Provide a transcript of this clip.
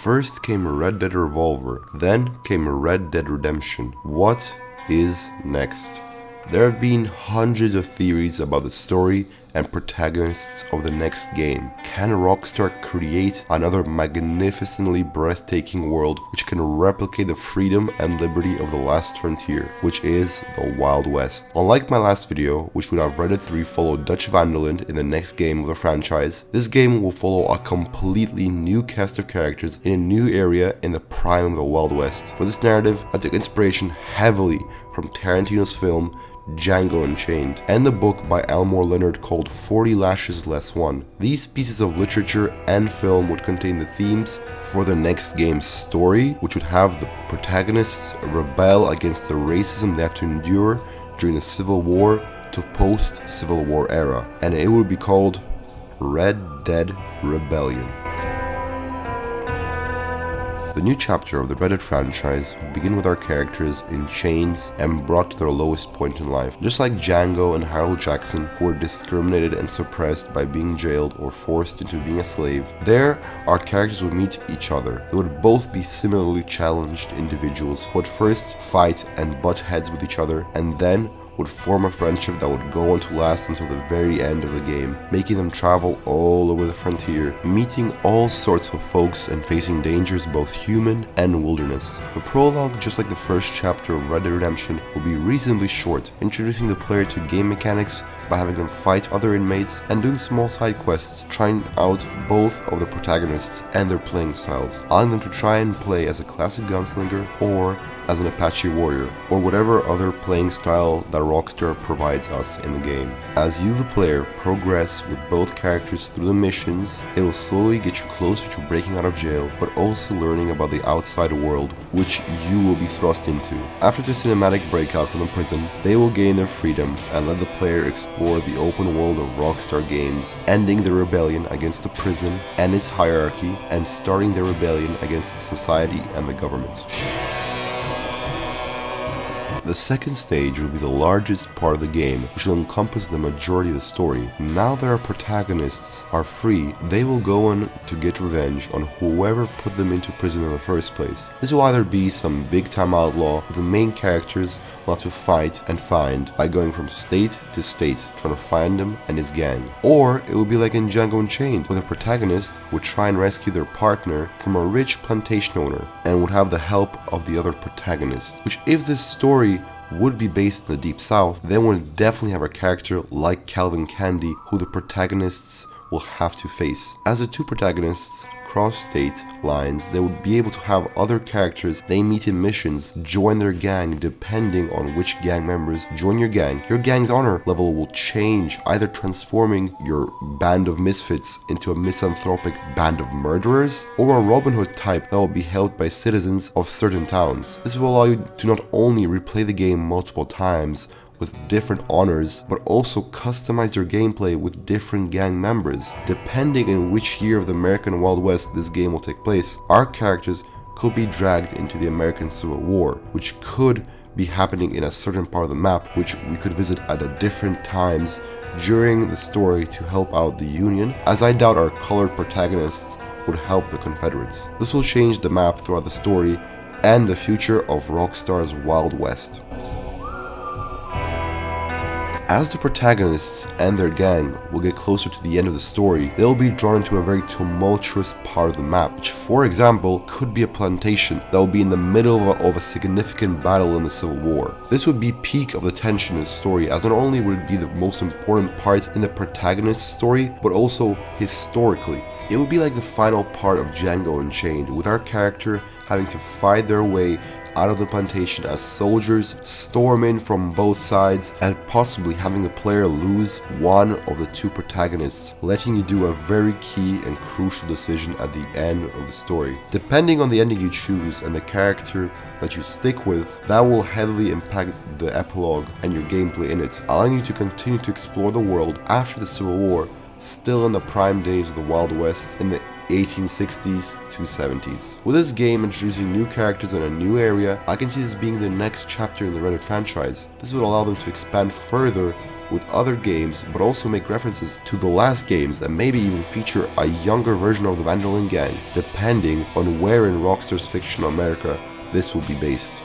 First came Red Dead Revolver, then came Red Dead Redemption. What is next? There have been hundreds of theories about the story and protagonists of the next game. Can Rockstar create another magnificently breathtaking world which can replicate the freedom and liberty of the last frontier, which is the Wild West? Unlike my last video, which would have Red Dead 3 follow Dutch van der Linde in the next game of the franchise, this game will follow a completely new cast of characters in a new area in the prime of the Wild West. For this narrative, I took inspiration heavily from Tarantino's film Django Unchained, and the book by Elmore Leonard called 40 Lashes Less One. These pieces of literature and film would contain the themes for the next game's story, which would have the protagonists rebel against the racism they have to endure during the Civil War to post-Civil War era, and it would be called Red Dead Rebellion. The new chapter of the Red Dead franchise would begin with our characters in chains and brought to their lowest point in life. Just like Django and Harold Jackson, who were discriminated and suppressed by being jailed or forced into being a slave, there our characters would meet each other. They would both be similarly challenged individuals who would first fight and butt heads with each other, and then would form a friendship that would go on to last until the very end of the game, making them travel all over the frontier, meeting all sorts of folks and facing dangers both human and wilderness. The prologue, just like the first chapter of Red Dead Redemption, will be reasonably short, introducing the player to game mechanics by having them fight other inmates and doing small side quests, trying out both of the protagonists and their playing styles, allowing them to try and play as a classic gunslinger or as an Apache warrior, or whatever other playing style that Rockstar provides us in the game. As you, the player, progress with both characters through the missions, it will slowly get you closer to breaking out of jail, but also learning about the outside world, which you will be thrust into. After the cinematic breakout from the prison, they will gain their freedom and let the player explore the open world of Rockstar games, ending the rebellion against the prison and its hierarchy, and starting their rebellion against society and the government. The second stage will be the largest part of the game, which will encompass the majority of the story. Now that our protagonists are free, they will go on to get revenge on whoever put them into prison in the first place. This will either be some big-time outlaw who the main characters will have to fight and find by going from state to state, trying to find him and his gang. Or it will be like in Django Unchained, where the protagonist would try and rescue their partner from a rich plantation owner and would have the help of the other protagonist. Which, if this story would be based in the Deep South, then would definitely have a character like Calvin Candy who the protagonists will have to face. As the two protagonists cross state lines, they would be able to have other characters they meet in missions join their gang depending on which gang members join your gang. Your gang's honor level will change, either transforming your band of misfits into a misanthropic band of murderers, or a Robin Hood type that will be held by citizens of certain towns. This will allow you to not only replay the game multiple times with different honors, but also customize your gameplay with different gang members. Depending on which year of the American Wild West this game will take place, our characters could be dragged into the American Civil War, which could be happening in a certain part of the map, which we could visit at different times during the story to help out the Union, as I doubt our colored protagonists would help the Confederates. This will change the map throughout the story and the future of Rockstar's Wild West. As the protagonists and their gang will get closer to the end of the story, they will be drawn into a very tumultuous part of the map, which, for example, could be a plantation that will be in the middle of a significant battle in the Civil War. This would be peak of the tension in the story, as not only would it be the most important part in the protagonist's story, but also historically. It would be like the final part of Django Unchained, with our character having to fight their way out of the plantation as soldiers storm in from both sides, and possibly having the player lose one of the two protagonists, letting you do a very key and crucial decision at the end of the story. Depending on the ending you choose and the character that you stick with, that will heavily impact the epilogue and your gameplay in it, allowing you to continue to explore the world after the Civil War, still in the prime days of the Wild West, in the 1860s to 70s. With this game introducing new characters in a new area, I can see this being the next chapter in the Red Dead franchise. This would allow them to expand further with other games, but also make references to the last games and maybe even feature a younger version of the Van der Linde gang, depending on where in Rockstar's fictional America this will be based.